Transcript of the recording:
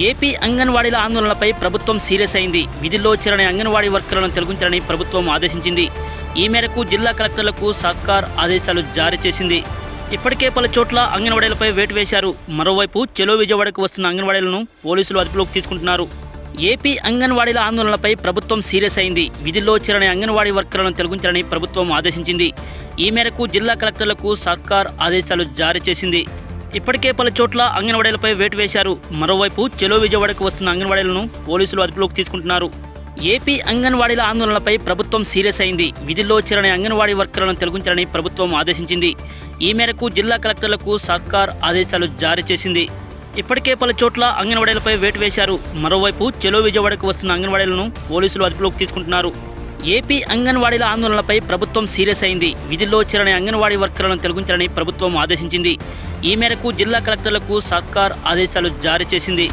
AP అంగన్వాడీల ఆందోళనలపై ప్రభుత్వం serious అయింది. విధుల్లో చేరని అంగన్వాడీ వర్కర్లను తొలగించాలని ప్రభుత్వం ఆదేశించింది. ఈ మేరకు జిల్లా కలెక్టర్లకు సర్కార్ ఆదేశాలు జారీ చేసింది. ఇప్పటికే పలు చోట్ల అంగన్వాడీలపై వేటు వేశారు. మరోవైపు చెలో విజయవాడకు వస్తున్న అంగన్వాడీలను పోలీసులు అదుపులోకి తీసుకుంటున్నారు. ఏపీ అంగన్వాడీల ఆందోళనలపై ప్రభుత్వం సీరియస్ అయింది. విధుల్లో చేరని అంగన్వాడీ వర్కర్లను తొలగించాలని ప్రభుత్వం ఆదేశించింది. ఈ మేరకు జిల్లా కలెక్టర్లకు సర్కార్ ఆదేశాలు జారీ చేసింది. ఇప్పటికే పలు చోట్ల అంగన్వాడీలపై వేటు వేశారు. మరోవైపు చెలో విజయవాడకు వస్తున్న అంగన్వాడీలను పోలీసులు అదుపులోకి తీసుకుంటున్నారు. ఏపీ అంగన్వాడీల ఆందోళనలపై ప్రభుత్వం సీరియస్ అయింది. విధుల్లో చేరని అంగన్వాడీ వర్కర్లను తొలగించాలని ప్రభుత్వం ఆదేశించింది. ఈ మేరకు జిల్లా కలెక్టర్లకు సర్కార్ ఆదేశాలు జారీ చేసింది. ఇప్పటికే పలు చోట్ల అంగన్వాడీలపై వేటు వేశారు. మరోవైపు చెలో విజయవాడకు వస్తున్న అంగన్వాడీలను పోలీసులు అదుపులోకి తీసుకుంటున్నారు. ఏపీ అంగన్వాడీల ఆందోళనలపై ప్రభుత్వం సీరియస్ అయింది. విధుల్లో చేరని అంగన్వాడీ వర్కర్లను తొలగించాలని ప్రభుత్వం ఆదేశించింది. ఈ మేరకు జిల్లా కలెక్టర్లకు సర్కార్ ఆదేశాలు జారీ చేసింది.